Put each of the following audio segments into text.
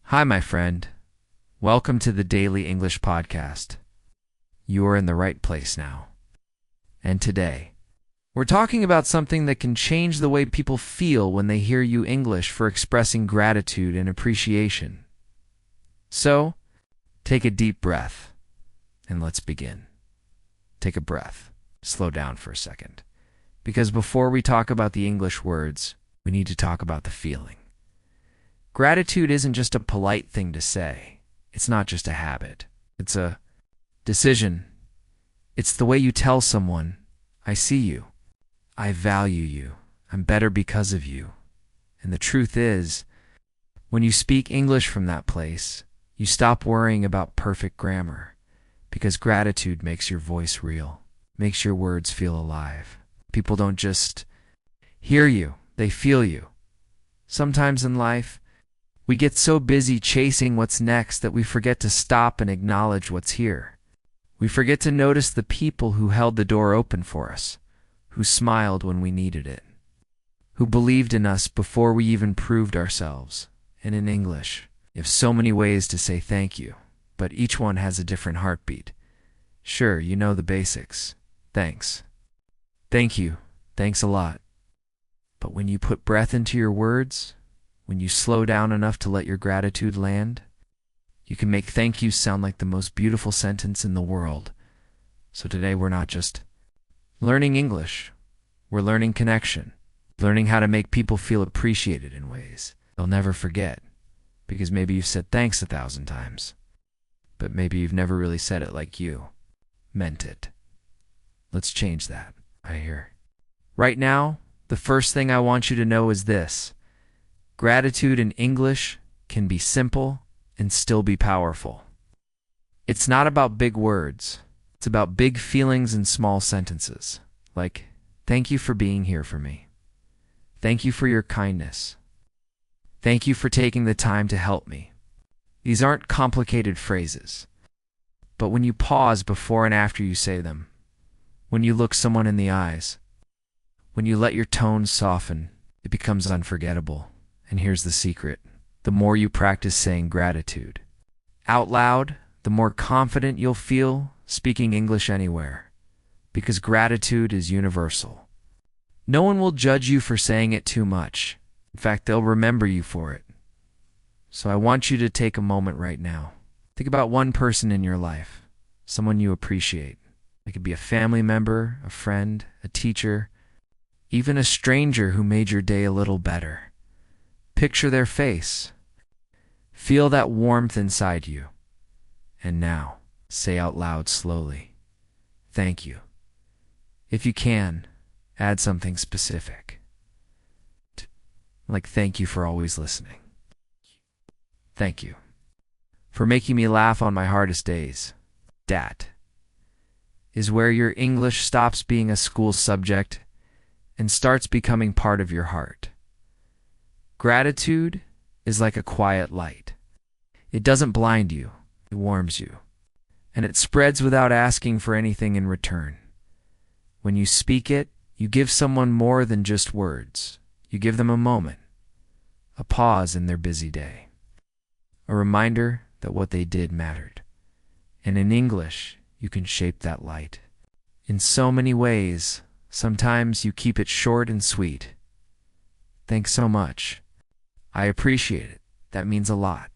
Hi, my friend. Welcome to the Daily English Podcast. You are in the right place now. And today, we're talking about something that can change the way people feel when they hear you English for expressing gratitude and appreciation. So, take a deep breath, and let's begin. Take a breath. Slow down for a second. Because before we talk about the English words, we need to talk about the feeling. Gratitude isn't just a polite thing to say. It's not just a habit. It's a decision. It's the way you tell someone, I see you. I value you. I'm better because of you. And the truth is, when you speak English from that place, you stop worrying about perfect grammar, because gratitude makes your voice real, makes your words feel alive. People don't just hear you, they feel you. Sometimes in life, we get so busy chasing what's next that we forget to stop and acknowledge what's here. We forget to notice the people who held the door open for us, who smiled when we needed it, who believed in us before we even proved ourselves. And in English, you have so many ways to say thank you, but each one has a different heartbeat. Sure, you know the basics. Thanks. Thank you. Thanks a lot. But when you put breath into your words, when you slow down enough to let your gratitude land, you can make thank you sound like the most beautiful sentence in the world. So today we're not just learning English, we're learning connection, learning how to make people feel appreciated in ways they'll never forget. Because maybe you've said thanks 1,000 times, but maybe you've never really said it like you meant it. Let's change that, I hear. Right now, the first thing I want you to know is this. Gratitude in English can be simple and still be powerful. It's not about big words. It's about big feelings in small sentences. Like, thank you for being here for me. Thank you for your kindness. Thank you for taking the time to help me. These aren't complicated phrases. But when you pause before and after you say them, when you look someone in the eyes, when you let your tone soften, it becomes unforgettable. And here's the secret. The more you practice saying gratitude out loud, the more confident you'll feel speaking English anywhere. Because gratitude is universal. No one will judge you for saying it too much. In fact, they'll remember you for it. So I want you to take a moment right now. Think about one person in your life, someone you appreciate. It could be a family member, a friend, a teacher, even a stranger who made your day a little better. Picture their face. Feel that warmth inside you. And now, say out loud slowly, thank you. If you can, add something specific. Like thank you for always listening. Thank you for making me laugh on my hardest days. Dat is where your English stops being a school subject and starts becoming part of your heart. Gratitude is like a quiet light. It doesn't blind you, it warms you. And it spreads without asking for anything in return. When you speak it, you give someone more than just words. You give them a moment, a pause in their busy day, a reminder that what they did mattered. And in English, you can shape that light. In so many ways, sometimes you keep it short and sweet. Thanks so much. I appreciate it. That means a lot.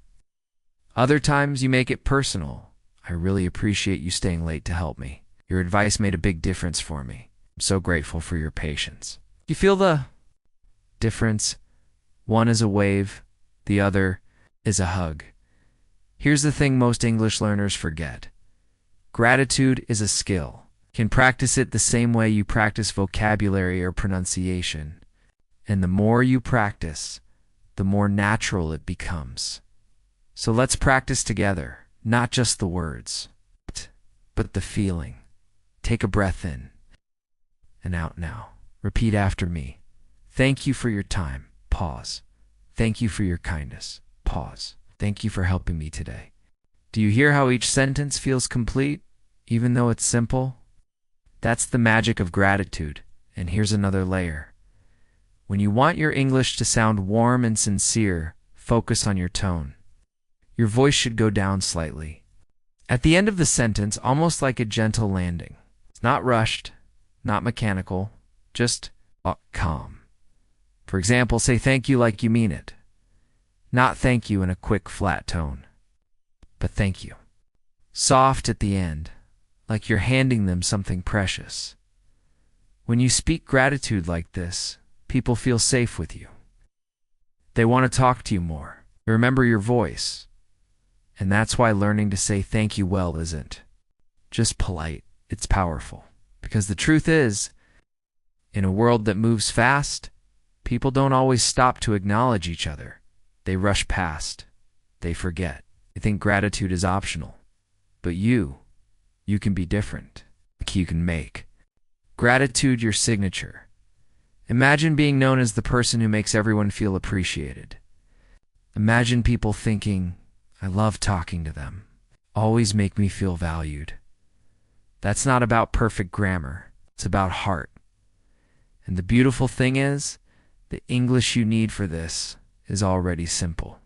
Other times you make it personal. I really appreciate you staying late to help me. Your advice made a big difference for me. I'm so grateful for your patience. You feel the difference? One is a wave, the other is a hug. Here's the thing most English learners forget. Gratitude is a skill. You can practice it the same way you practice vocabulary or pronunciation. And the more you practice, the more natural it becomes. So let's practice together, not just the words, but the feeling. Take a breath in and out now. Repeat after me. Thank you for your time. Pause. Thank you for your kindness. Pause. Thank you for helping me today. Do you hear how each sentence feels complete, even though it's simple? That's the magic of gratitude. And here's another layer. When you want your English to sound warm and sincere, focus on your tone. your voice should go down slightly. At the end of the sentence, almost like a gentle landing. It's not rushed, not mechanical, just calm. For example, say thank you like you mean it. Not thank you in a quick, flat tone, but thank you. Soft at the end, like you're handing them something precious. When you speak gratitude like this, people feel safe with you. They want to talk to you more. They remember your voice. And that's why learning to say thank you well isn't just polite, it's powerful. Because the truth is, in a world that moves fast, people don't always stop to acknowledge each other. They rush past. They forget. They think gratitude is optional. But you can be different. You can make gratitude your signature. Imagine being known as the person who makes everyone feel appreciated. Imagine people thinking, I love talking to them. Always make me feel valued. That's not about perfect grammar. It's about heart. And the beautiful thing is, the English you need for this is already simple.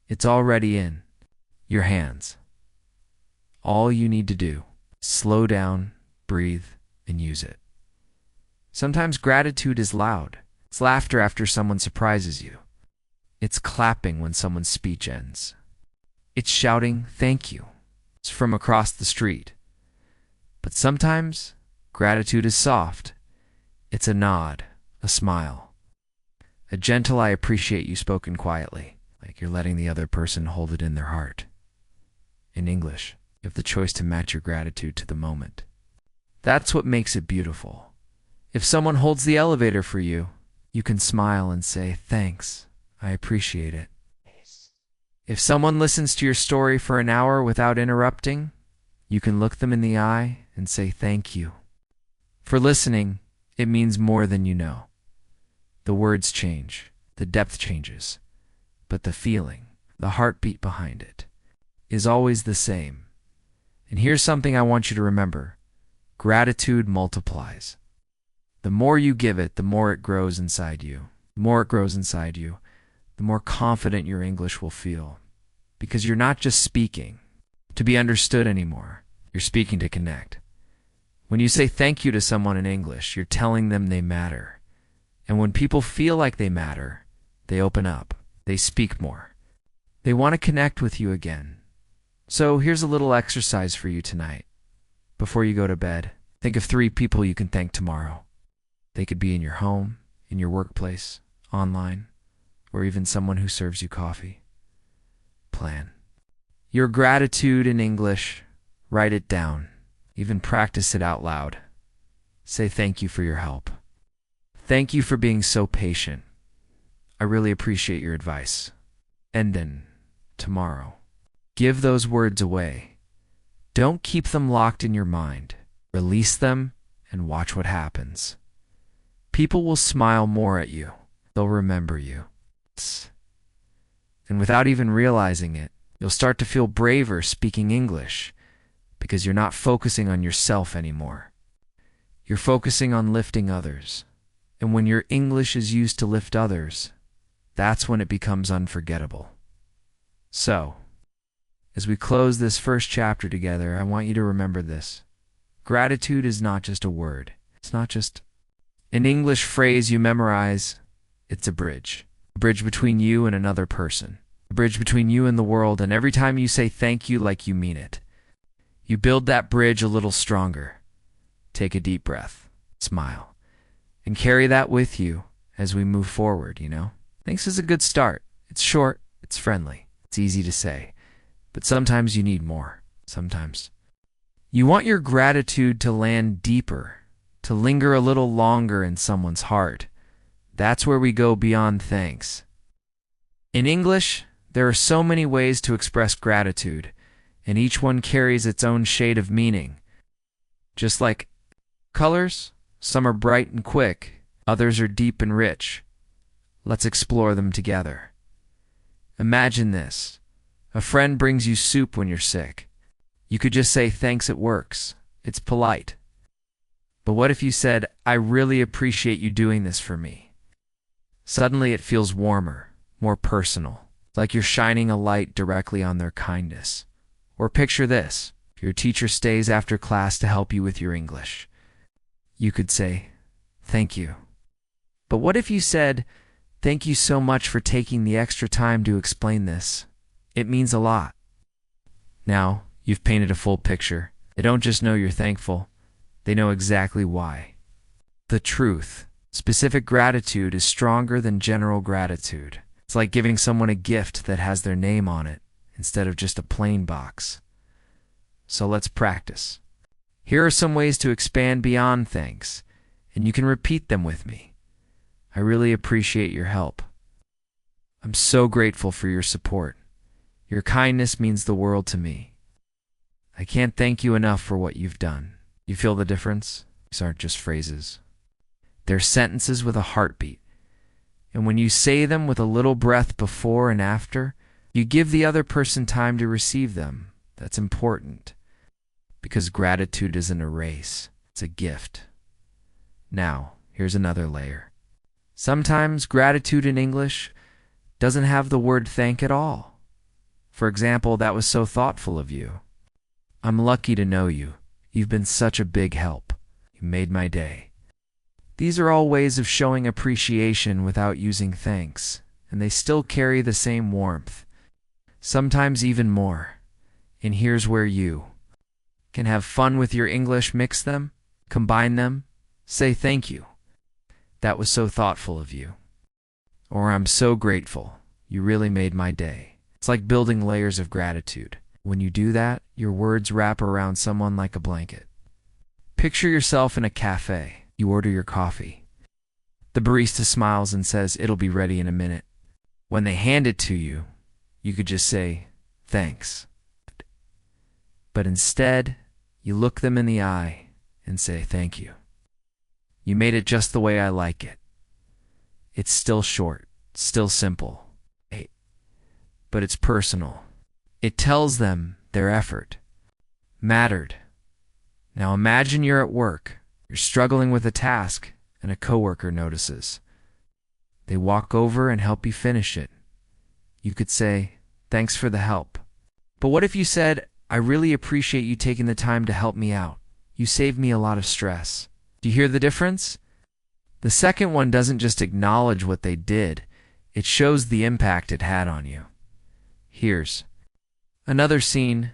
It's already in your hands. All you need to do is slow down, breathe, and use it. Sometimes gratitude is loud. It's laughter after someone surprises you. It's clapping when someone's speech ends. It's shouting thank you. It's from across the street. But sometimes gratitude is soft. It's a nod, a smile, a gentle I appreciate you spoken quietly, like you're letting the other person hold it in their heart. In English, you have the choice to match your gratitude to the moment. That's what makes it beautiful. If someone holds the elevator for you, you can smile and say, thanks, I appreciate it. If someone listens to your story for an hour without interrupting, you can look them in the eye and say thank you. For listening, it means more than you know. The words change, the depth changes, but the feeling, the heartbeat behind it, is always the same. And here's something I want you to remember. Gratitude multiplies. The more you give it, the more it grows inside you. The more it grows inside you, the more confident your English will feel. Because you're not just speaking to be understood anymore. You're speaking to connect. When you say thank you to someone in English, you're telling them they matter. And when people feel like they matter, they open up. They speak more. They want to connect with you again. So here's a little exercise for you tonight. Before you go to bed, think of 3 people you can thank tomorrow. They could be in your home, in your workplace, online, or even someone who serves you coffee. Plan your gratitude in English. Write it down. Even practice it out loud. Say thank you for your help. Thank you for being so patient. I really appreciate your advice. And then, tomorrow, give those words away. Don't keep them locked in your mind. Release them and watch what happens. People will smile more at you. They'll remember you. And without even realizing it, you'll start to feel braver speaking English because you're not focusing on yourself anymore. You're focusing on lifting others. And when your English is used to lift others, that's when it becomes unforgettable. So, as we close this first chapter together, I want you to remember this. Gratitude is not just a word. It's not just an English phrase you memorize. It's a bridge. A bridge between you and another person. A bridge between you and the world. And every time you say thank you like you mean it, you build that bridge a little stronger. Take a deep breath. Smile. And carry that with you as we move forward, Thanks is a good start. It's short. It's friendly. It's easy to say. But sometimes you need more. Sometimes you want your gratitude to land deeper, to linger a little longer in someone's heart. That's where we go beyond thanks. In English, there are so many ways to express gratitude, and each one carries its own shade of meaning. Just like colors, some are bright and quick, others are deep and rich. Let's explore them together. Imagine this. A friend brings you soup when you're sick. You could just say, thanks, it works. It's polite. But what if you said, I really appreciate you doing this for me? Suddenly it feels warmer, more personal. It's like you're shining a light directly on their kindness. Or picture this: your teacher stays after class to help you with your English. You could say, "Thank you." But what if you said, "Thank you so much for taking the extra time to explain this. It means a lot." Now, you've painted a full picture. They don't just know you're thankful, they know exactly why. The truth: specific gratitude is stronger than general gratitude. It's like giving someone a gift that has their name on it instead of just a plain box. So let's practice. Here are some ways to expand beyond thanks, and you can repeat them with me. I really appreciate your help. I'm so grateful for your support. Your kindness means the world to me. I can't thank you enough for what you've done. You feel the difference? These aren't just phrases. They're sentences with a heartbeat. And when you say them with a little breath before and after, you give the other person time to receive them. That's important. Because gratitude isn't a race, it's a gift. Now, here's another layer. Sometimes gratitude in English doesn't have the word thank at all. For example, "That was so thoughtful of you." "I'm lucky to know you. You've been such a big help. You made my day." These are all ways of showing appreciation without using thanks, and they still carry the same warmth, sometimes even more. And here's where you can have fun with your English. Mix them, combine them, say thank you. "That was so thoughtful of you." Or "I'm so grateful. You really made my day." It's like building layers of gratitude. When you do that, your words wrap around someone like a blanket. Picture yourself in a cafe. You order your coffee. The barista smiles and says, "It'll be ready in a minute." When they hand it to you, you could just say, "Thanks." But instead, you look them in the eye and say, "Thank you. You made it just the way I like it." It's still short, still simple, but it's personal. It tells them their effort mattered. Now imagine you're at work. You're struggling with a task, and a coworker notices. They walk over and help you finish it. You could say, "Thanks for the help." But what if you said, "I really appreciate you taking the time to help me out. You saved me a lot of stress." Do you hear the difference? The second one doesn't just acknowledge what they did, it shows the impact it had on you. Here's another scene.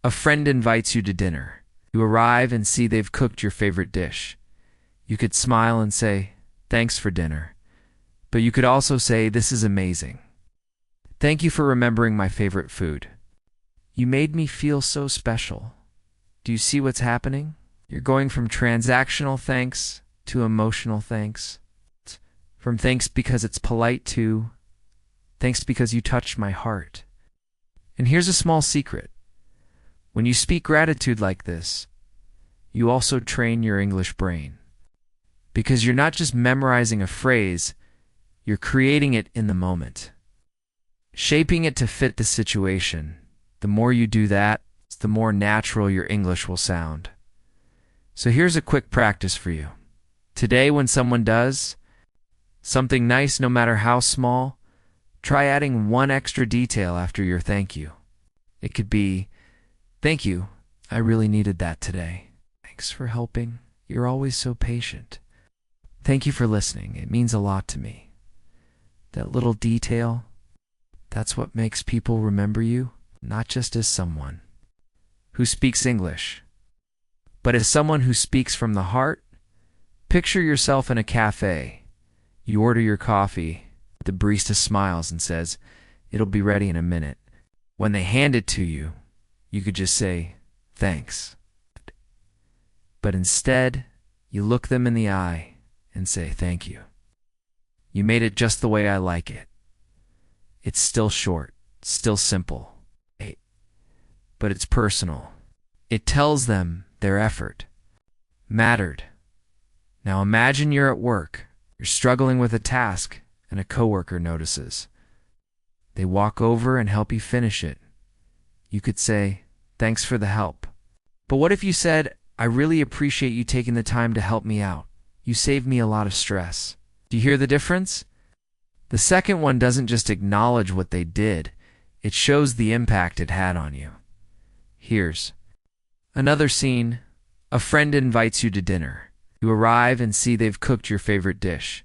A friend invites you to dinner. You arrive and see they've cooked your favorite dish. You could smile and say, "Thanks for dinner." But you could also say, "This is amazing. Thank you for remembering my favorite food. You made me feel so special." Do you see what's happening? You're going from transactional thanks to emotional thanks. From thanks because it's polite to thanks because you touched my heart. And here's a small secret. When you speak gratitude like this, you also train your English brain. Because you're not just memorizing a phrase, you're creating it in the moment, shaping it to fit the situation. The more you do that, the more natural your English will sound. So here's a quick practice for you. Today, when someone does something nice, no matter how small, try adding one extra detail after your thank you. It could be, "Thank you. I really needed that today. Thanks for helping. You're always so patient. Thank you for listening. It means a lot to me." That little detail, that's what makes people remember you, not just as someone who speaks English, but as someone who speaks from the heart. Picture yourself in a cafe. You order your coffee. The barista smiles and says, "It'll be ready in a minute." When they hand it to you, you could just say, "Thanks." But instead, you look them in the eye and say, "Thank you. You made it just the way I like it." It's still short, still simple, but it's personal. It tells them their effort mattered. Now imagine you're at work. You're struggling with a task, and a coworker notices. They walk over and help you finish it. You could say, "Thanks for the help." But what if you said, "I really appreciate you taking the time to help me out. You saved me a lot of stress." Do you hear the difference? The second one doesn't just acknowledge what they did, it shows the impact it had on you. Here's another scene. A friend invites you to dinner. You arrive and see they've cooked your favorite dish.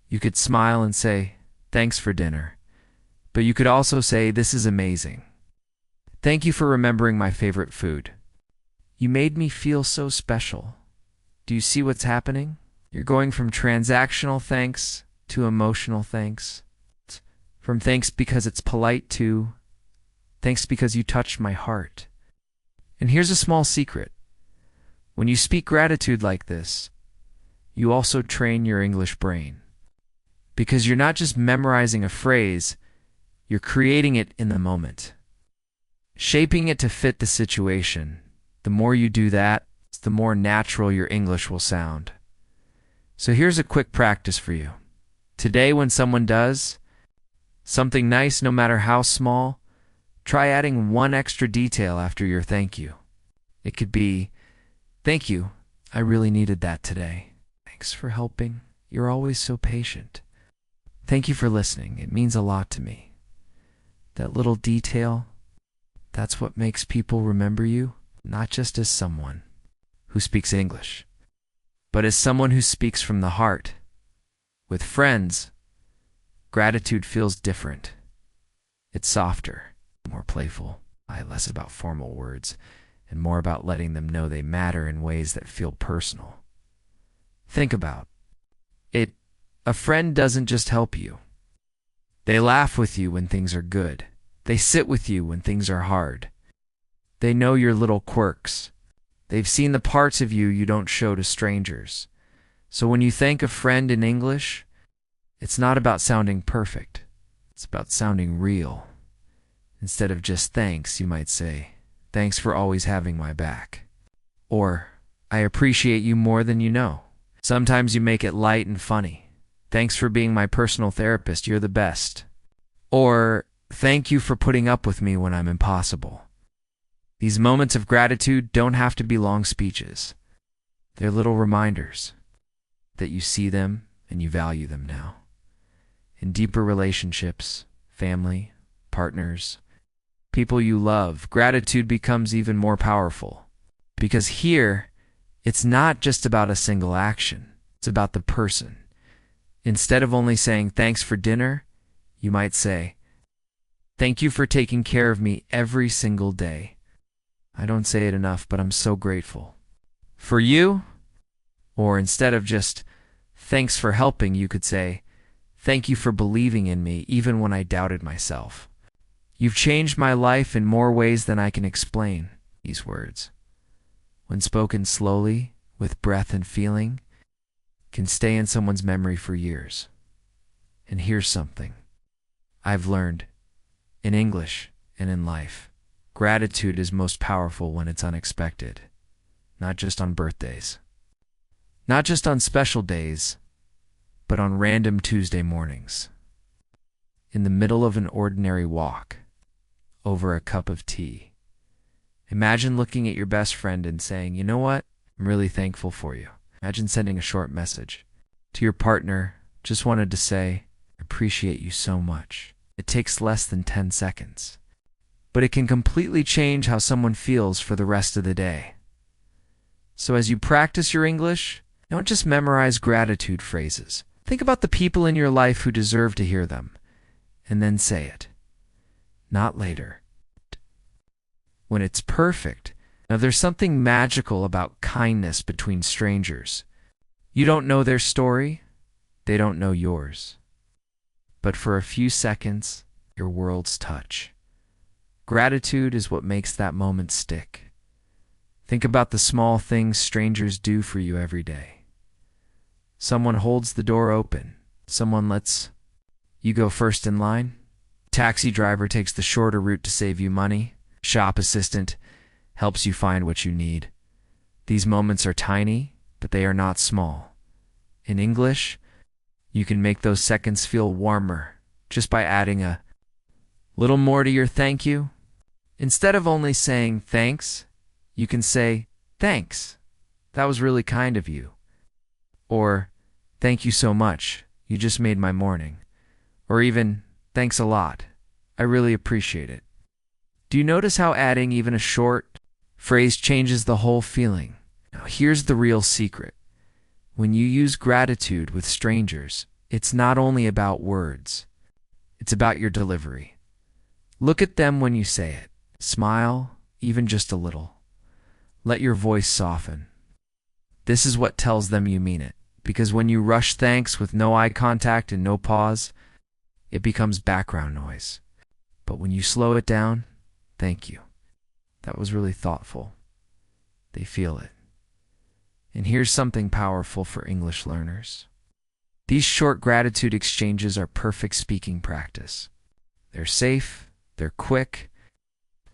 You could smile and say, "Thanks for dinner." But you could also say, "This is amazing. Thank you for remembering my favorite food. You made me feel so special." Do you see what's happening? You're going from transactional thanks to emotional thanks. From thanks because it's polite to thanks because you touched my heart. And here's a small secret. When you speak gratitude like this, you also train your English brain. Because you're not just memorizing a phrase, you're creating it in the moment, shaping it to fit the situation. The more you do that, the more natural your English will sound. So here's a quick practice for you. Today, when someone does something nice, no matter how small, try adding one extra detail after your thank you. It could be, "Thank you, I really needed that today. Thanks for helping. You're always so patient. Thank you for listening. It means a lot to me." That little detail, that's what makes people remember you, not just as someone who speaks English, but as someone who speaks from the heart. With friends, gratitude feels different. It's softer, more playful, less about formal words, and more about letting them know they matter in ways that feel personal. Think about it. A friend doesn't just help you. They laugh with you when things are good. They sit with you when things are hard. They know your little quirks. They've seen the parts of you you don't show to strangers. So when you thank a friend in English, it's not about sounding perfect. It's about sounding real. Instead of just thanks, you might say, "Thanks for always having my back." Or, "I appreciate you more than you know." Sometimes you make it light and funny. "Thanks for being my personal therapist. You're the best." Or, "Thank you for putting up with me when I'm impossible." These moments of gratitude don't have to be long speeches. They're little reminders that you see them and you value them now. In deeper relationships, family, partners, people you love, gratitude becomes even more powerful. Because here, it's not just about a single action. It's about the person. Instead of only saying, "Thanks for dinner," you might say, "Thank you for taking care of me every single day. I don't say it enough, but I'm so grateful." For you, or instead of just, "Thanks for helping," you could say, "Thank you for believing in me even when I doubted myself. You've changed my life in more ways than I can explain." These words, when spoken slowly, with breath and feeling, can stay in someone's memory for years. And here's something I've learned in English and in life. Gratitude is most powerful when it's unexpected, not just on birthdays, not just on special days, but on random Tuesday mornings, in the middle of an ordinary walk, over a cup of tea. Imagine looking at your best friend and saying, "You know what? I'm really thankful for you." Imagine sending a short message to your partner. "Just wanted to say, I appreciate you so much." It takes less than 10 seconds, but it can completely change how someone feels for the rest of the day. So as you practice your English, don't just memorize gratitude phrases. Think about the people in your life who deserve to hear them, and then say it. Not later, when it's perfect. Now, there's something magical about kindness between strangers. You don't know their story, they don't know yours. But for a few seconds, your worlds touch. Gratitude is what makes that moment stick. Think about the small things strangers do for you every day. Someone holds the door open. Someone lets you go first in line. Taxi driver takes the shorter route to save you money. Shop assistant helps you find what you need. These moments are tiny, but they are not small. In English, you can make those seconds feel warmer just by adding a little more to your thank you. Instead of only saying thanks, you can say, "Thanks. That was really kind of you." Or, "Thank you so much. You just made my morning." Or even, thanks a lot. I really appreciate it. Do you notice how adding even a short phrase changes the whole feeling? Now, here's the real secret. When you use gratitude with strangers, it's not only about words, it's about your delivery. Look at them when you say it. Smile, even just a little. Let your voice soften. This is what tells them you mean it, because when you rush thanks with no eye contact and no pause, it becomes background noise. But when you slow it down, thank you. That was really thoughtful. They feel it. And here's something powerful for English learners. These short gratitude exchanges are perfect speaking practice. They're safe, they're quick.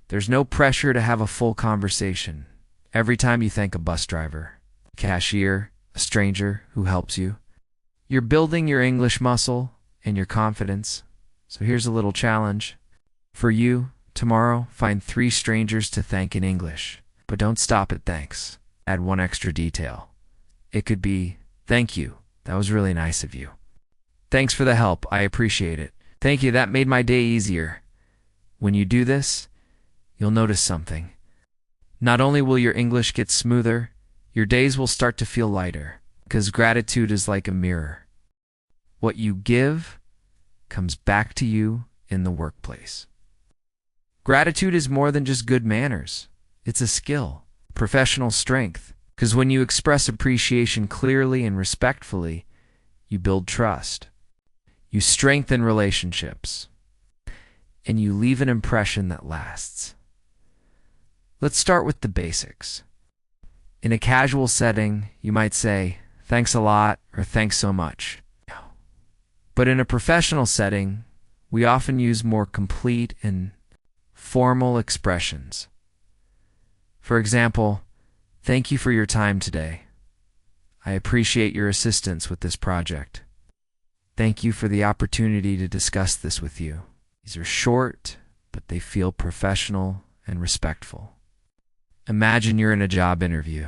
There's no pressure to have a full conversation. Every time you thank a bus driver, a cashier, a stranger who helps you, you're building your English muscle and your confidence. So here's a little challenge. For you, tomorrow, find 3 strangers to thank in English. But don't stop at thanks. Add one extra detail. It could be, thank you. That was really nice of you. Thanks for the help. I appreciate it. Thank you. That made my day easier. When you do this, you'll notice something. Not only will your English get smoother, your days will start to feel lighter, because gratitude is like a mirror. What you give comes back to you in the workplace. Gratitude is more than just good manners. It's a skill, professional strength, because when you express appreciation clearly and respectfully, you build trust. You strengthen relationships, and you leave an impression that lasts. Let's start with the basics. In a casual setting, you might say, thanks a lot or thanks so much. But in a professional setting, we often use more complete and formal expressions. For example, thank you for your time today. I appreciate your assistance with this project. Thank you for the opportunity to discuss this with you. These are short, but they feel professional and respectful. Imagine you're in a job interview.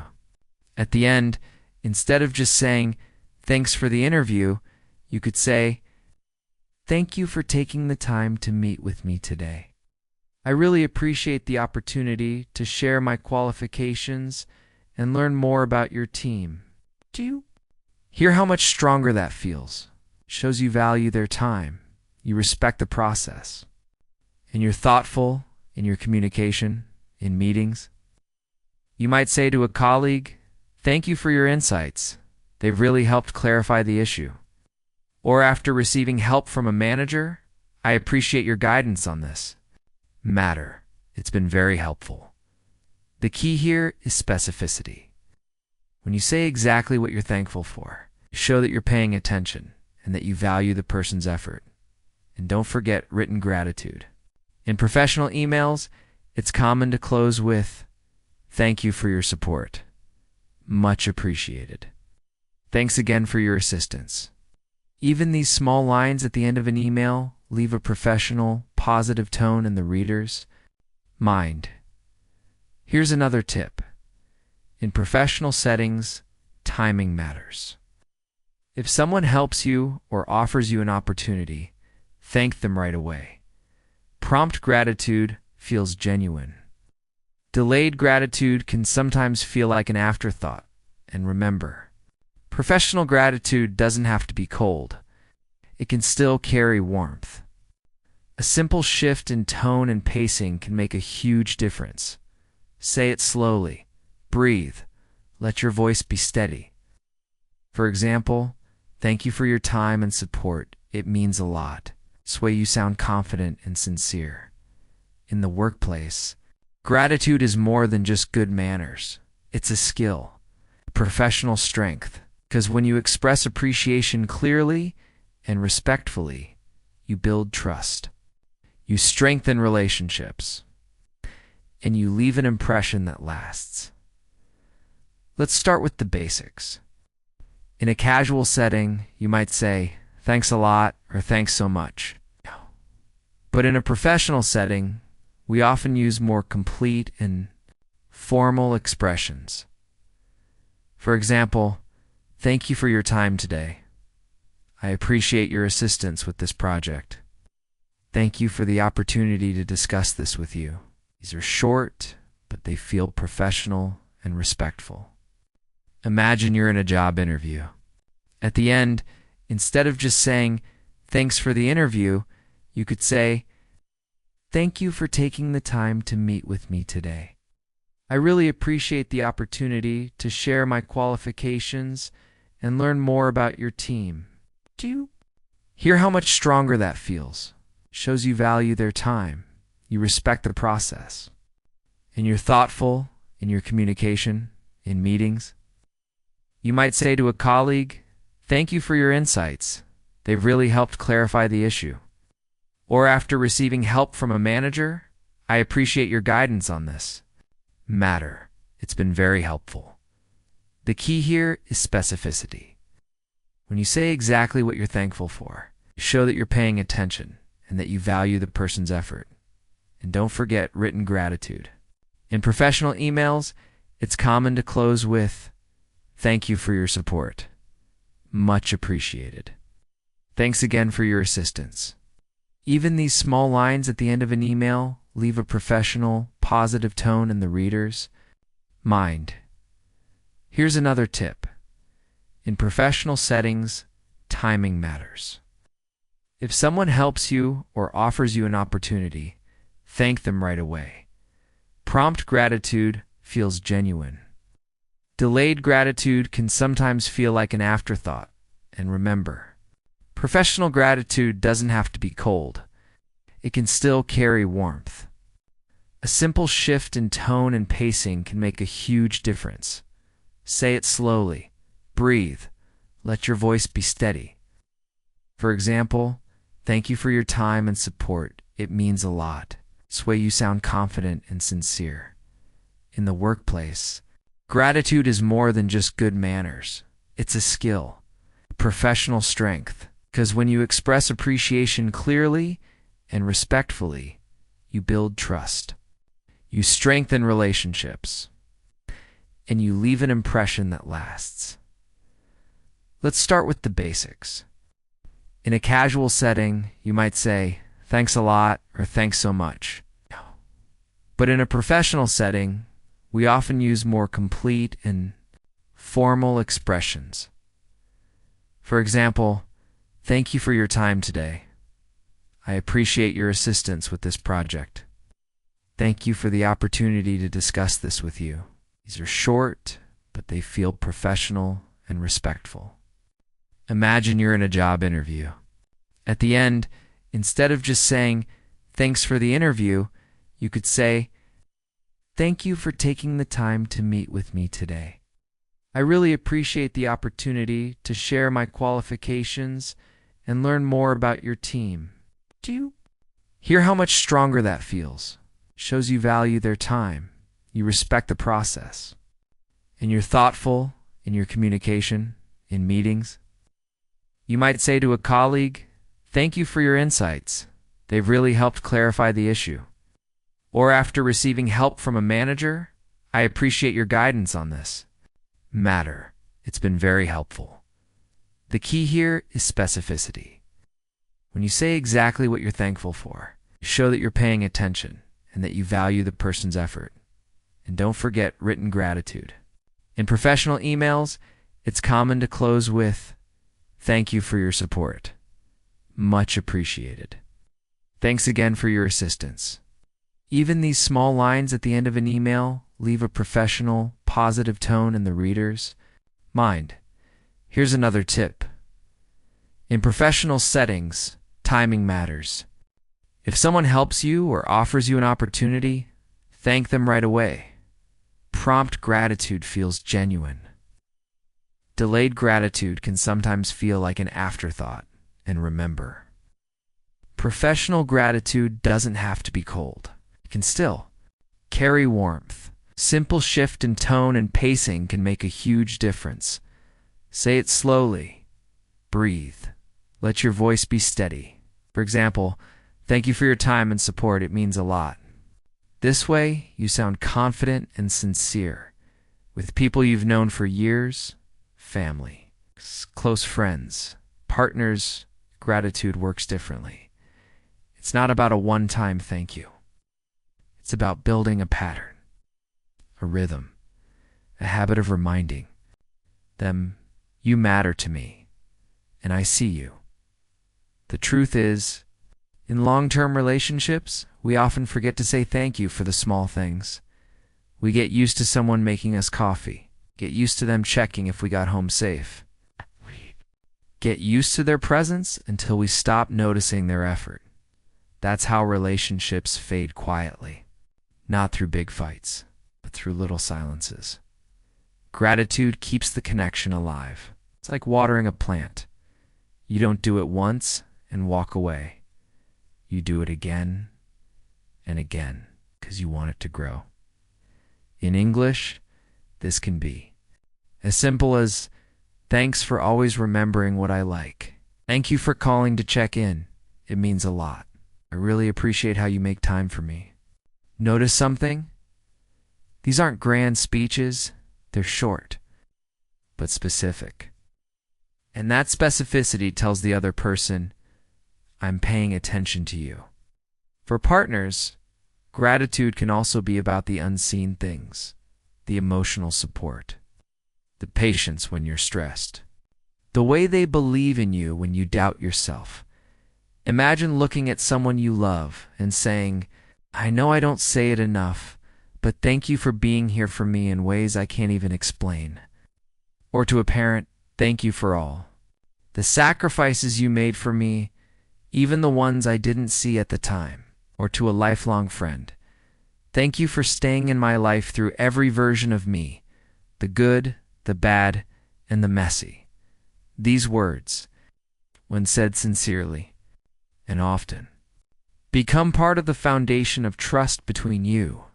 At the end, instead of just saying, thanks for the interview, you could say, thank you for taking the time to meet with me today. I really appreciate the opportunity to share my qualifications and learn more about your team. Do you hear how much stronger that feels? It shows you value their time, you respect the process, and you're thoughtful in your communication, in meetings. You might say to a colleague, thank you for your insights. They've really helped clarify the issue. Or after receiving help from a manager, I appreciate your guidance on this matter. It's been very helpful. The key here is specificity. When you say exactly what you're thankful for, show that you're paying attention and that you value the person's effort. And don't forget written gratitude. In professional emails, it's common to close with, thank you for your support. Much appreciated. Thanks again for your assistance. Even these small lines at the end of an email leave a professional, positive tone in the reader's mind. Here's another tip. In professional settings, timing matters. If someone helps you or offers you an opportunity, thank them right away. Prompt gratitude feels genuine. Delayed gratitude can sometimes feel like an afterthought. And remember, professional gratitude doesn't have to be cold. It can still carry warmth. A simple shift in tone and pacing can make a huge difference. Say it slowly. Breathe. Let your voice be steady. For example, thank you for your time and support. It means a lot. This way you sound confident and sincere. In the workplace, gratitude is more than just good manners. It's a skill, a professional strength. Because when you express appreciation clearly and respectfully, you build trust. You strengthen relationships. And you leave an impression that lasts. Let's start with the basics. In a casual setting, you might say, thanks a lot or thanks so much. But in a professional setting, we often use more complete and formal expressions. For example, thank you for your time today. I appreciate your assistance with this project. Thank you for the opportunity to discuss this with you. These are short, but they feel professional and respectful. Imagine you're in a job interview. At the end, instead of just saying, "Thanks for the interview," you could say, "Thank you for taking the time to meet with me today. I really appreciate the opportunity to share my qualifications and learn more about your team." Do you hear how much stronger that feels? It shows you value their time, you respect the process, and you're thoughtful in your communication in meetings. You might say to a colleague, "Thank you for your insights. They've really helped clarify the issue." Or after receiving help from a manager, "I appreciate your guidance on this matter. It's been very helpful." The key here is specificity. When you say exactly what you're thankful for, you show that you're paying attention and that you value the person's effort. And don't forget written gratitude. In professional emails, it's common to close with, "Thank you for your support. Much appreciated. Thanks again for your assistance." Even these small lines at the end of an email leave a professional, positive tone in the reader's mind. Here's another tip. In professional settings, timing matters. If someone helps you or offers you an opportunity, thank them right away. Prompt gratitude feels genuine. Delayed gratitude can sometimes feel like an afterthought. And remember, professional gratitude doesn't have to be cold. It can still carry warmth. A simple shift in tone and pacing can make a huge difference. Say it slowly. Breathe. Let your voice be steady. For example, "Thank you for your time and support. It means a lot." This way you sound confident and sincere. In the workplace, gratitude is more than just good manners. It's a skill, professional strength, because when you express appreciation clearly and respectfully, you build trust. You strengthen relationships, and you leave an impression that lasts. Let's start with the basics. In a casual setting, you might say, "Thanks a lot," or "Thanks so much." But in a professional setting, we often use more complete and formal expressions. For example, "Thank you for your time today. I appreciate your assistance with this project. Thank you for the opportunity to discuss this with you." These are short, but they feel professional and respectful. Imagine you're in a job interview. At the end, instead of just saying, "Thanks for the interview," you could say, "Thank you for taking the time to meet with me today. I really appreciate the opportunity to share my qualifications and learn more about your team." Do you hear how much stronger that feels? It shows you value their time, you respect the process, and you're thoughtful in your communication in meetings. You might say to a colleague, "Thank you for your insights. They've really helped clarify the issue." Or after receiving help from a manager, "I appreciate your guidance on this matter. It's been very helpful." The key here is specificity. When you say exactly what you're thankful for, you show that you're paying attention and that you value the person's effort. And don't forget written gratitude. In professional emails, it's common to close with, "Thank you for your support. Much appreciated. Thanks again for your assistance." Even these small lines at the end of an email leave a professional, positive tone in the reader's mind. Here's another tip. In professional settings, timing matters. If someone helps you or offers you an opportunity, thank them right away. Prompt gratitude feels genuine. Delayed gratitude can sometimes feel like an afterthought. And remember, professional gratitude doesn't have to be cold. It can still carry warmth. Simple shift in tone and pacing can make a huge difference. Say it slowly. Breathe. Let your voice be steady. For example, "Thank you for your time and support. It means a lot." This way, you sound confident and sincere with people you've known for years, family, close friends, partners, gratitude works differently. It's not about a one-time thank you. It's about building a pattern, a rhythm, a habit of reminding them, you matter to me, and I see you. The truth is, in long-term relationships, we often forget to say thank you for the small things. We get used to someone making us coffee, get used to them checking if we got home safe. Get used to their presence until we stop noticing their effort. That's how relationships fade quietly, not through big fights, but through little silences. Gratitude keeps the connection alive. It's like watering a plant. You don't do it once and walk away. You do it again and again because you want it to grow. In English, this can be as simple as, thanks for always remembering what I like. Thank you for calling to check in. It means a lot. I really appreciate how you make time for me. Notice something? These aren't grand speeches. They're short, but specific. And that specificity tells the other person, I'm paying attention to you. For partners, gratitude can also be about the unseen things, the emotional support, the patience when you're stressed, the way they believe in you when you doubt yourself. Imagine looking at someone you love and saying, I know I don't say it enough, but thank you for being here for me in ways I can't even explain. Or to a parent, thank you for all the sacrifices you made for me, even the ones I didn't see at the time. Or to a lifelong friend, thank you for staying in my life through every version of me, the good, the bad, and the messy. These words, when said sincerely and often, become part of the foundation of trust between you.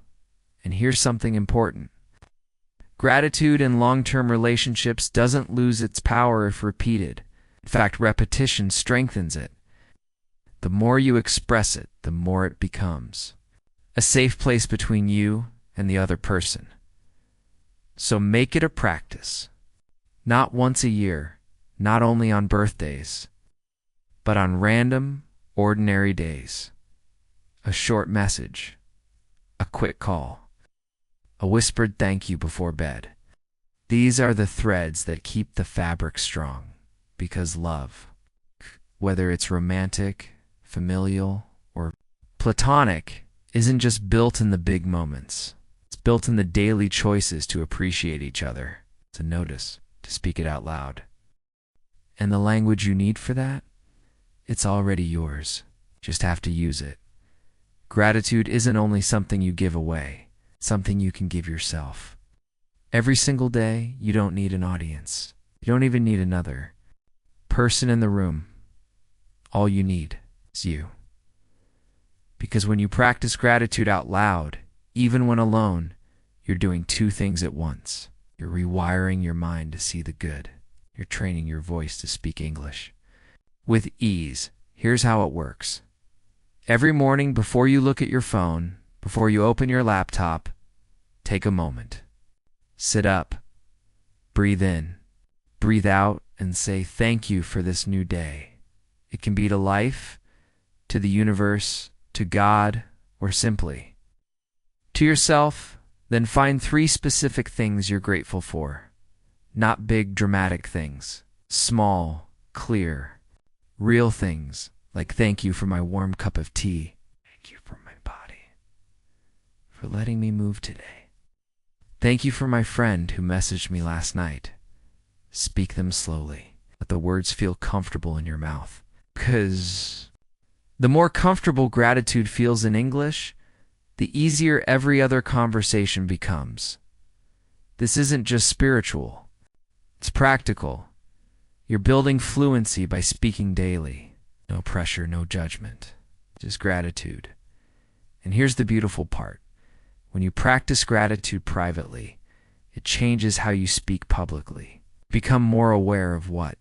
And here's something important. Gratitude in long-term relationships doesn't lose its power if repeated. In fact, repetition strengthens it. The more you express it, the more it becomes a safe place between you and the other person. So make it a practice, not once a year, not only on birthdays, but on random, ordinary days. A short message, a quick call, a whispered thank you before bed. These are the threads that keep the fabric strong, because love, whether it's romantic, familial, or platonic, isn't just built in the big moments. It's built in the daily choices to appreciate each other, to notice, to speak it out loud. And the language you need for that? It's already yours. Just have to use it. Gratitude isn't only something you give away, it's something you can give yourself. Every single day, you don't need an audience. You don't even need another person in the room. All you need is you. Because when you practice gratitude out loud, even when alone, you're doing two things at once. You're rewiring your mind to see the good. You're training your voice to speak English with ease. Here's how it works. Every morning before you look at your phone, before you open your laptop, take a moment. Sit up, breathe in, breathe out, and say thank you for this new day. It can be to life, to the universe, to God, or simply to yourself. Then find 3 specific things you're grateful for. Not big, dramatic things. Small, clear, real things, like thank you for my warm cup of tea. Thank you for my body, for letting me move today. Thank you for my friend who messaged me last night. Speak them slowly. Let the words feel comfortable in your mouth. Because the more comfortable gratitude feels in English, the easier every other conversation becomes. This isn't just spiritual. It's practical. You're building fluency by speaking daily. No pressure, no judgment. Just gratitude. And here's the beautiful part. When you practice gratitude privately, it changes how you speak publicly. Become more aware of what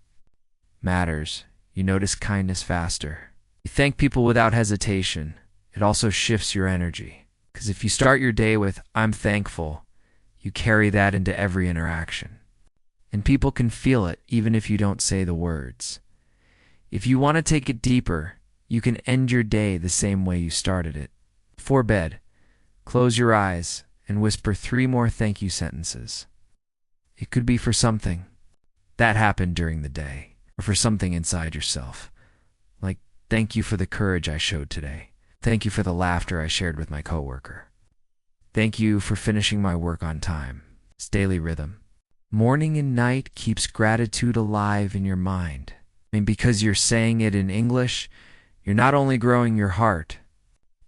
matters. You notice kindness faster. You thank people without hesitation. It also shifts your energy. Because if you start your day with, I'm thankful, you carry that into every interaction. And people can feel it even if you don't say the words. If you want to take it deeper, you can end your day the same way you started it. Before bed, close your eyes and whisper 3 more thank you sentences. It could be for something that happened during the day, or for something inside yourself. Like, thank you for the courage I showed today. Thank you for the laughter I shared with my coworker. Thank you for finishing my work on time. It's daily rhythm. Morning and night keeps gratitude alive in your mind. Because you're saying it in English, you're not only growing your heart,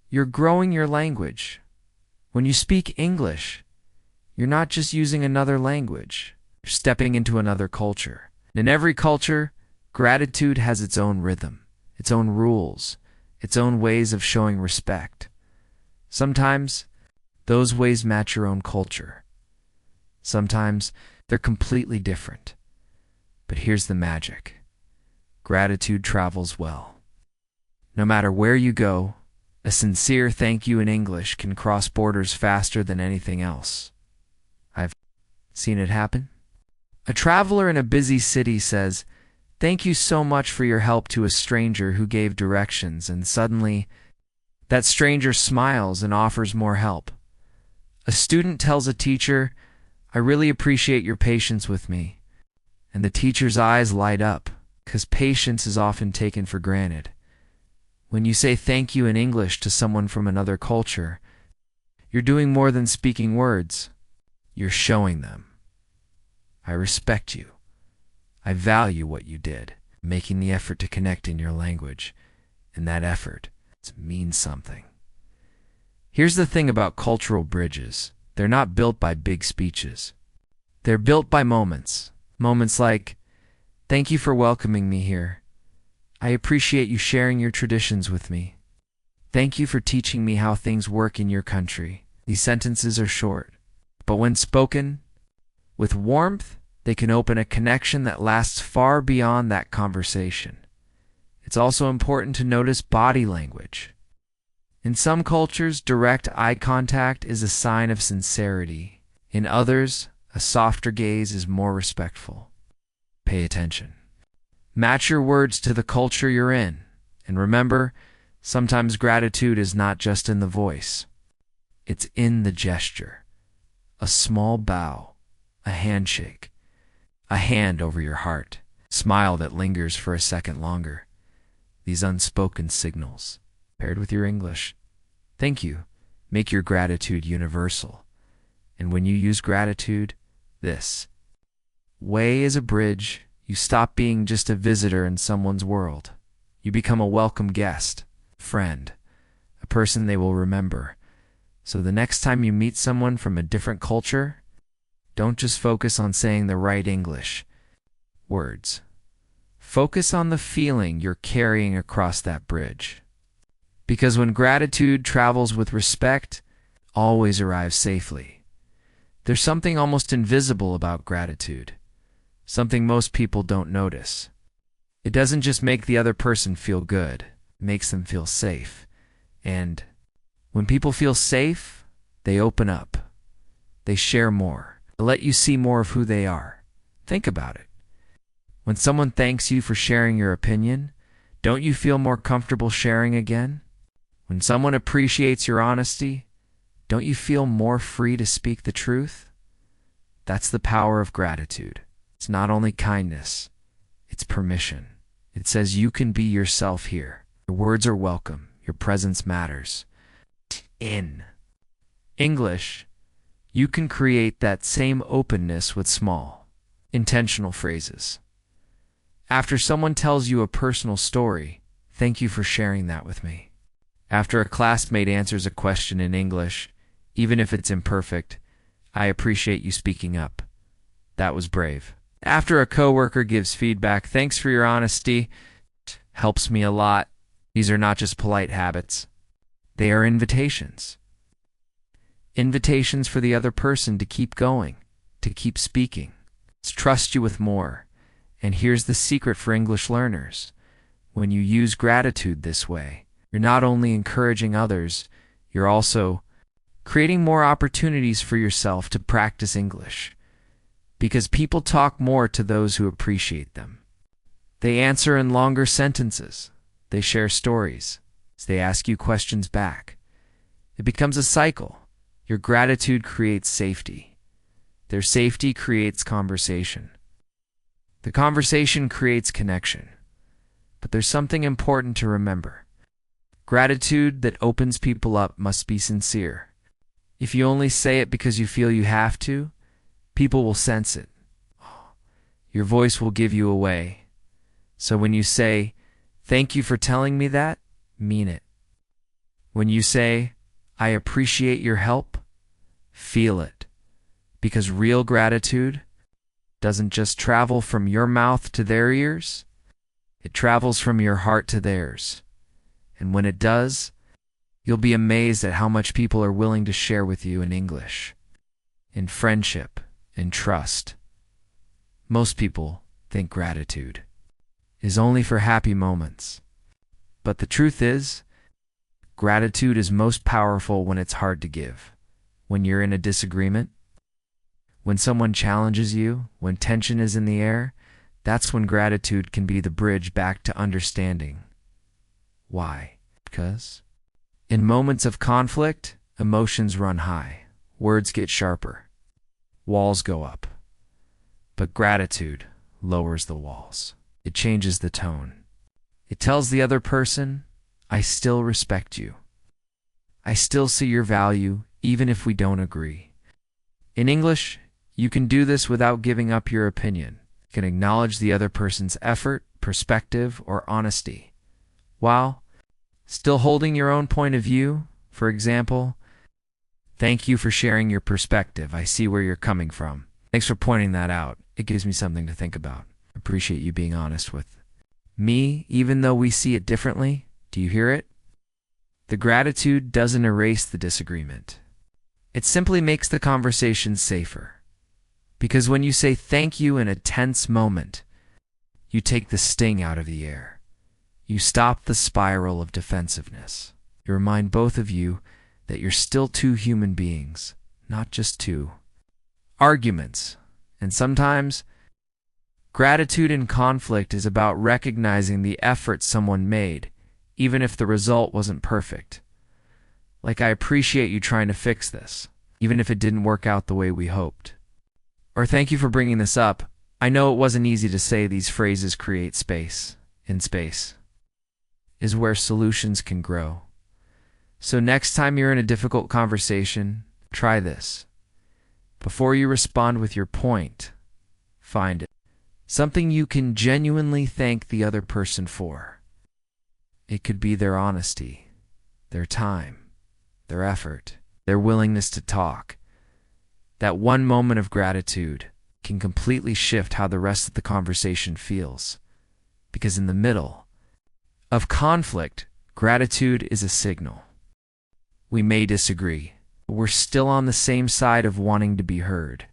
you're growing your language. When you speak English, you're not just using another language, you're stepping into another culture. In every culture, gratitude has its own rhythm, its own rules, its own ways of showing respect. Sometimes, those ways match your own culture. Sometimes, they're completely different. But here's the magic. Gratitude travels well. No matter where you go, a sincere thank you in English can cross borders faster than anything else. I've seen it happen. A traveler in a busy city says, "Thank you so much for your help," to a stranger who gave directions, and suddenly, that stranger smiles and offers more help. A student tells a teacher, "I really appreciate your patience with me," and the teacher's eyes light up, because patience is often taken for granted. When you say thank you in English to someone from another culture, you're doing more than speaking words. You're showing them, "I respect you. I value what you did," making the effort to connect in your language, and that effort means something. Here's the thing about cultural bridges. They're not built by big speeches. They're built by moments. Moments like, "Thank you for welcoming me here. I appreciate you sharing your traditions with me. Thank you for teaching me how things work in your country." These sentences are short, but when spoken with warmth, they can open a connection that lasts far beyond that conversation. It's also important to notice body language. In some cultures, direct eye contact is a sign of sincerity. In others, a softer gaze is more respectful. Pay attention. Match your words to the culture you're in. And remember, sometimes gratitude is not just in the voice. It's in the gesture. A small bow, a handshake, a hand over your heart, smile that lingers for a second longer. These unspoken signals, paired with your English, thank you, make your gratitude universal. And when you use gratitude, this way is a bridge. You stop being just a visitor in someone's world. You become a welcome guest, friend, a person they will remember. So the next time you meet someone from a different culture, don't just focus on saying the right English words. Focus on the feeling you're carrying across that bridge. Because when gratitude travels with respect, it always arrives safely. There's something almost invisible about gratitude. Something most people don't notice. It doesn't just make the other person feel good, it makes them feel safe. And when people feel safe, they open up. They share more. They let you see more of who they are. Think about it. When someone thanks you for sharing your opinion, don't you feel more comfortable sharing again? When someone appreciates your honesty, don't you feel more free to speak the truth? That's the power of gratitude. It's not only kindness, it's permission. It says you can be yourself here. Your words are welcome. Your presence matters. In English, you can create that same openness with small, intentional phrases. After someone tells you a personal story, thank you for sharing that with me. After a classmate answers a question in English, even if it's imperfect, I appreciate you speaking up. That was brave. After a coworker gives feedback, thanks for your honesty. Helps me a lot. These are not just polite habits. They are invitations. Invitations for the other person to keep going, to keep speaking, to trust you with more. And here's the secret for English learners. When you use gratitude this way, you're not only encouraging others, you're also creating more opportunities for yourself to practice English. Because people talk more to those who appreciate them. They answer in longer sentences. They share stories. They ask you questions back. It becomes a cycle. Your gratitude creates safety. Their safety creates conversation. The conversation creates connection. But there's something important to remember. Gratitude that opens people up must be sincere. If you only say it because you feel you have to, people will sense it. Your voice will give you away. So when you say, "Thank you for telling me that," mean it. When you say, "I appreciate your help," feel it. Because real gratitude doesn't just travel from your mouth to their ears, it travels from your heart to theirs. And when it does, you'll be amazed at how much people are willing to share with you in English, in friendship, in trust. Most people think gratitude is only for happy moments. But the truth is, gratitude is most powerful when it's hard to give. When you're in a disagreement, when someone challenges you, when tension is in the air, that's when gratitude can be the bridge back to understanding. Why? Because in moments of conflict, emotions run high, words get sharper, walls go up. But gratitude lowers the walls. It changes the tone. It tells the other person, "I still respect you. I still see your value, even if we don't agree." In English, you can do this without giving up your opinion. You can acknowledge the other person's effort, perspective, or honesty, while still holding your own point of view. For example, "Thank you for sharing your perspective. I see where you're coming from. Thanks for pointing that out. It gives me something to think about. Appreciate you being honest with me, even though we see it differently." Do you hear it? The gratitude doesn't erase the disagreement. It simply makes the conversation safer. Because when you say thank you in a tense moment, you take the sting out of the air. You stop the spiral of defensiveness. You remind both of you that you're still two human beings, not just two. Arguments, and sometimes gratitude in conflict is about recognizing the effort someone made, even if the result wasn't perfect. Like, "I appreciate you trying to fix this, even if it didn't work out the way we hoped." Or, "Thank you for bringing this up. I know it wasn't easy to say." These phrases create space. In space is where solutions can grow. So next time you're in a difficult conversation, try this. Before you respond with your point, find it. Something you can genuinely thank the other person for. It could be their honesty, their time, their effort, their willingness to talk. That one moment of gratitude can completely shift how the rest of the conversation feels. Because in the middle of conflict, gratitude is a signal. We may disagree, but we're still on the same side of wanting to be heard.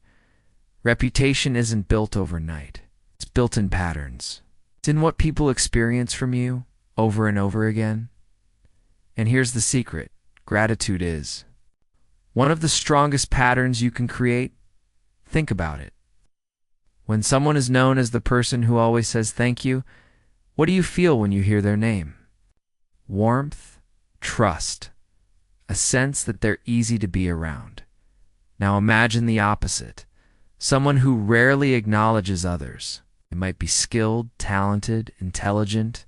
Reputation isn't built overnight. It's built in patterns. It's in what people experience from you over and over again. And here's the secret. Gratitude is one of the strongest patterns you can create. Think about it. When someone is known as the person who always says thank you, what do you feel when you hear their name? Warmth, trust, a sense that they're easy to be around. Now imagine the opposite. Someone who rarely acknowledges others. It might be skilled, talented, intelligent,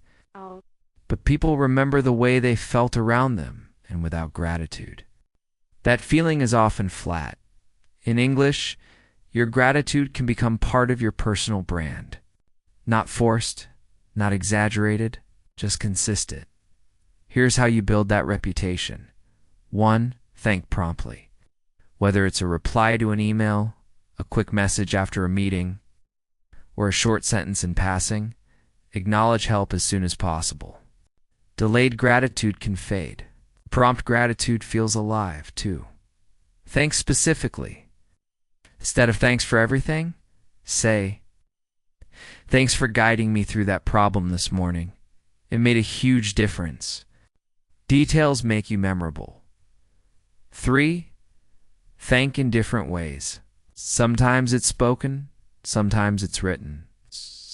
but people remember the way they felt around them, and without gratitude, that feeling is often flat. In English, your gratitude can become part of your personal brand. Not forced, not exaggerated, just consistent. Here's how you build that reputation. 1. Thank promptly. Whether it's a reply to an email, a quick message after a meeting, or a short sentence in passing, acknowledge help as soon as possible. Delayed gratitude can fade. Prompt gratitude feels alive, too. Thanks specifically. Instead of "thanks for everything," say, "Thanks for guiding me through that problem this morning. It made a huge difference." Details make you memorable. 3. Thank in different ways. Sometimes it's spoken, sometimes it's written.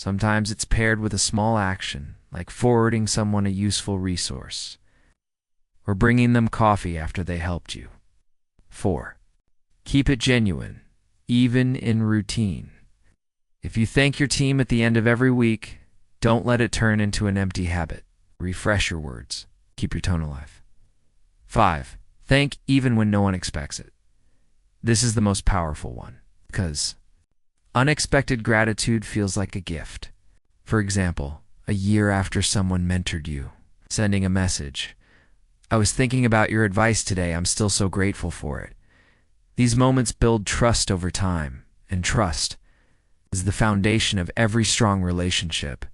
Sometimes it's paired with a small action, like forwarding someone a useful resource or bringing them coffee after they helped you. 4. Keep it genuine, even in routine. If you thank your team at the end of every week, don't let it turn into an empty habit. Refresh your words. Keep your tone alive. 5. Thank even when no one expects it. This is the most powerful one, because unexpected gratitude feels like a gift. For example, a year after someone mentored you, sending a message, "I was thinking about your advice today. I'm still so grateful for it." These moments build trust over time, and trust is the foundation of every strong relationship.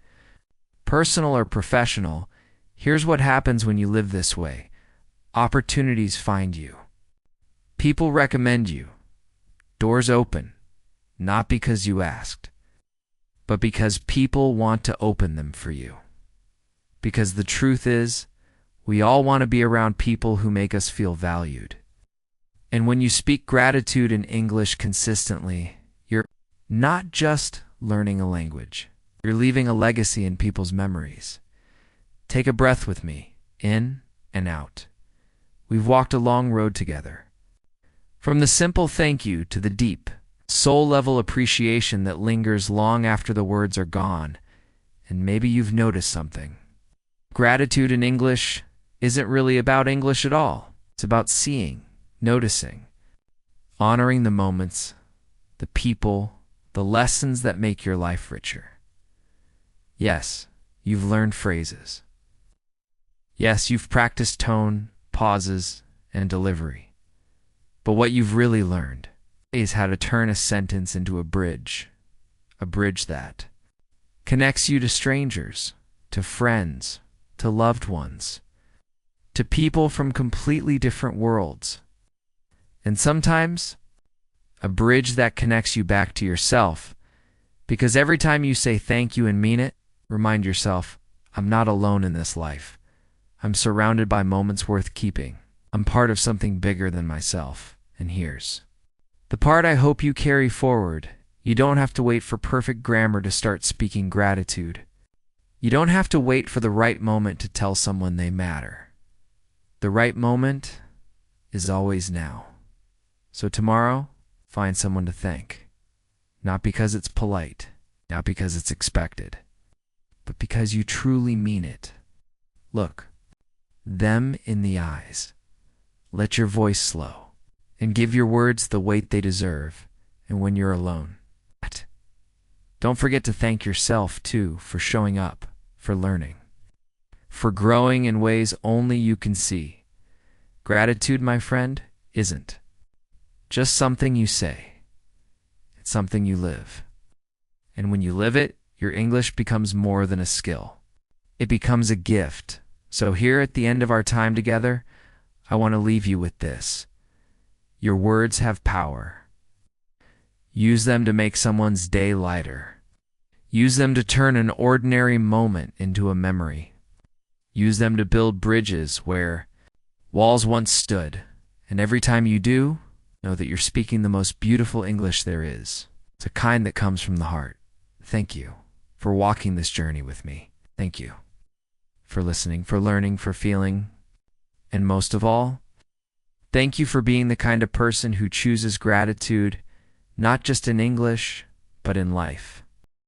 Personal or professional, here's what happens when you live this way. Opportunities find you. People recommend you. Doors open, not because you asked, but because people want to open them for you. Because the truth is, we all want to be around people who make us feel valued. And when you speak gratitude in English consistently, you're not just learning a language. You're leaving a legacy in people's memories. Take a breath with me, in and out. We've walked a long road together. From the simple thank you to the deep, soul-level appreciation that lingers long after the words are gone. And maybe you've noticed something. Gratitude in English isn't really about English at all. It's about seeing, noticing, honoring the moments, the people, the lessons that make your life richer. Yes, you've learned phrases. Yes, you've practiced tone, pauses, and delivery. But what you've really learned is how to turn a sentence into a bridge that connects you to strangers, to friends, to loved ones, to people from completely different worlds. And sometimes, a bridge that connects you back to yourself, because every time you say thank you and mean it, remind yourself, I'm not alone in this life. I'm surrounded by moments worth keeping. I'm part of something bigger than myself. And here's the part I hope you carry forward. You don't have to wait for perfect grammar to start speaking gratitude. You don't have to wait for the right moment to tell someone they matter. The right moment is always now. So tomorrow, find someone to thank. Not because it's polite, not because it's expected, but because you truly mean it. Look them in the eyes. Let your voice slow, and give your words the weight they deserve. And when you're alone, don't forget to thank yourself, too, for showing up, for learning, for growing in ways only you can see. Gratitude, my friend, isn't just something you say. It's something you live. And when you live it, your English becomes more than a skill. It becomes a gift. So here at the end of our time together, I want to leave you with this. Your words have power. Use them to make someone's day lighter. Use them to turn an ordinary moment into a memory. Use them to build bridges where walls once stood. And every time you do, know that you're speaking the most beautiful English there is. It's a kind that comes from the heart. Thank you for walking this journey with me. Thank you for listening, for learning, for feeling. And most of all, thank you for being the kind of person who chooses gratitude, not just in English, but in life.